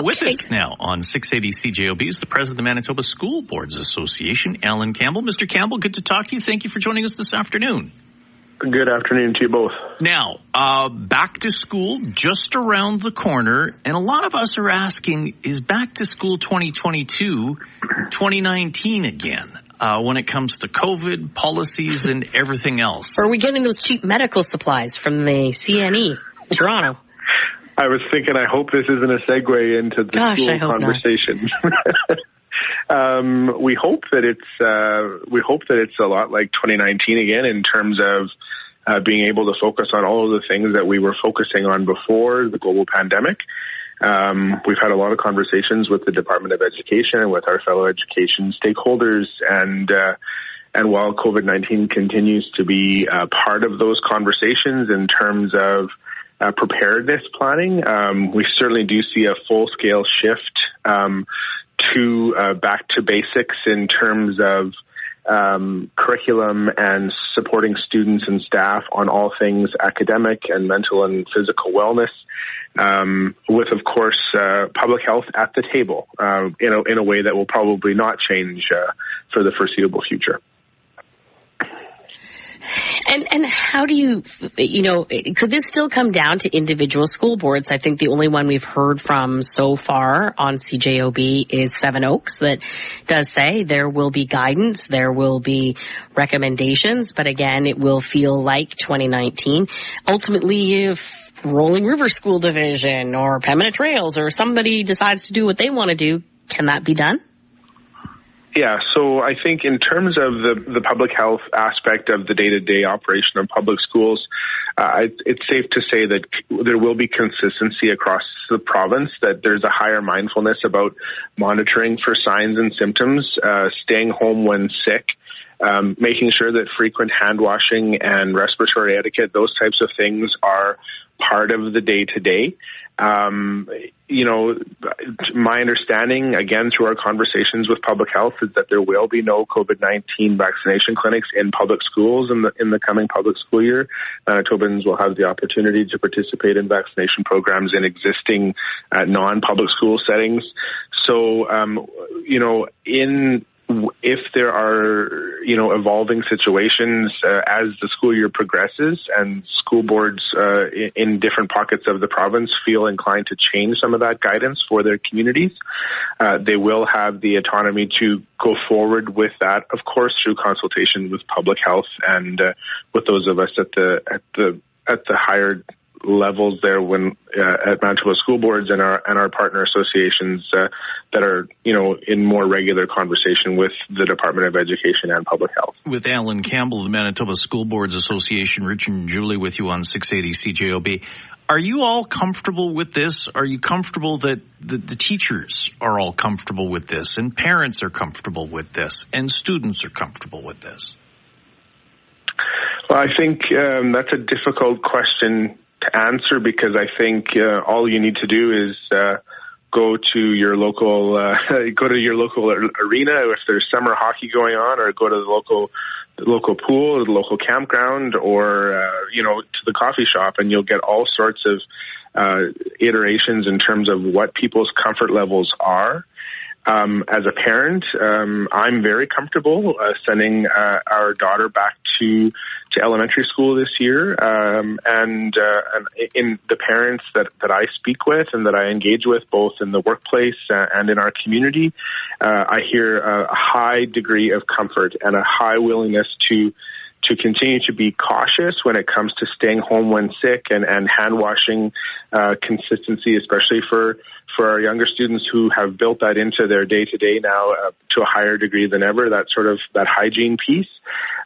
With us now on 680 CJOB is the president of the Manitoba School Boards Association, Alan Campbell. Mr. Campbell, good to talk to you. Thank you for joining us this afternoon. Good afternoon to you both. Now, back to school just around the corner, and a lot of us are asking, is back to school 2022 2019 again when it comes to COVID, policies, and everything else? Or are we getting those cheap medical supplies from the CNE in Toronto? I was thinking, I hope this isn't a segue into the school conversation. We hope that it's a lot like 2019 again in terms of being able to focus on all of the things that we were focusing on before the global pandemic. We've had a lot of conversations with the Department of Education and with our fellow education stakeholders, and while COVID-19 continues to be part of those conversations in terms of preparedness planning, we certainly do see a full-scale shift to back to basics in terms of curriculum and supporting students and staff on all things academic and mental and physical wellness, with, of course, public health at the table in a way that will probably not change for the foreseeable future. And how do you could this still come down to individual school boards? I think the only one we've heard from so far on CJOB is Seven Oaks that does say there will be guidance, there will be recommendations, but again, it will feel like 2019. Ultimately, if Rolling River School Division or Pembina Trails or somebody decides to do what they want to do, can that be done? Yeah, so I think in terms of the public health aspect of the day-to-day operation of public schools, it's safe to say that there will be consistency across the province, that there's a higher mindfulness about monitoring for signs and symptoms, staying home when sick, making sure that frequent hand washing and respiratory etiquette, those types of things are part of the day-to-day. My understanding, again, through our conversations with public health, is that there will be no COVID-19 vaccination clinics in public schools in the coming public school year. Manitobans will have the opportunity to participate in vaccination programs in existing non-public school settings. So, if there are, evolving situations as the school year progresses and school boards in different pockets of the province feel inclined to change some of that guidance for their communities, they will have the autonomy to go forward with that, of course, through consultation with public health and with those of us at the higher levels there at Manitoba School Boards and our partner associations that are in more regular conversation with the Department of Education and Public Health. With Alan Campbell, the Manitoba School Boards Association, Richard and Julie with you on 680 CJOB. Are you all comfortable with this? Are you comfortable that the teachers are all comfortable with this, and parents are comfortable with this, and students are comfortable with this? Well, I think that's a difficult question to answer, because I think all you need to do is go to your local arena if there's summer hockey going on, or go to the local pool or the local campground, or to the coffee shop, and you'll get all sorts of iterations in terms of what people's comfort levels are. As a parent, I'm very comfortable sending our daughter back to elementary school this year, and in the parents that I speak with and that I engage with, both in the workplace and in our community, I hear a high degree of comfort and a high willingness to continue to be cautious when it comes to staying home when sick and hand washing consistency, especially for our younger students who have built that into their day-to-day now to a higher degree than ever, that hygiene piece.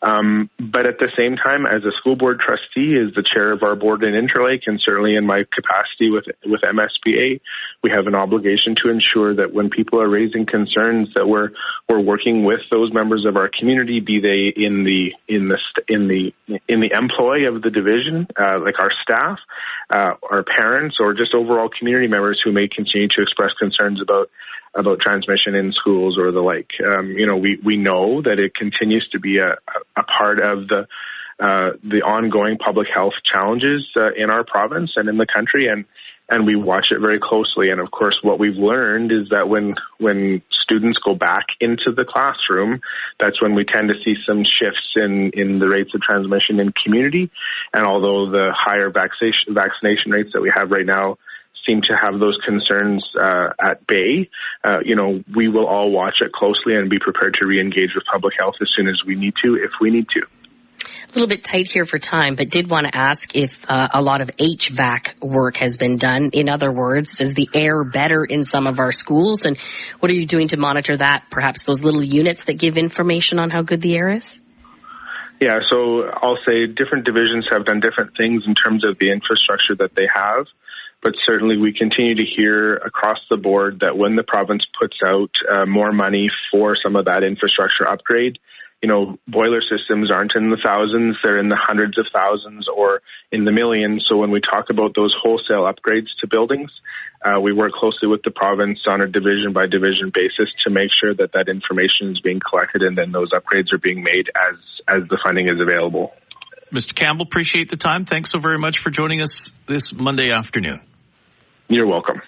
But at the same time, as a school board trustee, as the chair of our board in Interlake, and certainly in my capacity with MSBA, we have an obligation to ensure that when people are raising concerns, that we're working with those members of our community, be they in the employ of the division, like our staff, our parents, or just overall community members who may continue to express concerns about transmission in schools or the like. We know that it continues to be a part of the ongoing public health challenges in our province and in the country, and and we watch it very closely. And of course, what we've learned is that when students go back into the classroom, that's when we tend to see some shifts in the rates of transmission in community. And although the higher vaccination rates that we have right now seem to have those concerns at bay, we will all watch it closely and be prepared to re-engage with public health as soon as we need to, if we need to. A little bit tight here for time, but did want to ask if a lot of HVAC work has been done. In other words, is the air better in some of our schools? And what are you doing to monitor that? Perhaps those little units that give information on how good the air is? Yeah, so I'll say different divisions have done different things in terms of the infrastructure that they have. But certainly we continue to hear across the board that when the province puts out more money for some of that infrastructure upgrade, boiler systems aren't in the thousands, they're in the hundreds of thousands or in the millions. So when we talk about those wholesale upgrades to buildings, we work closely with the province on a division by division basis to make sure that that information is being collected and then those upgrades are being made as the funding is available. Mr. Campbell, appreciate the time. Thanks so very much for joining us this Monday afternoon. You're welcome.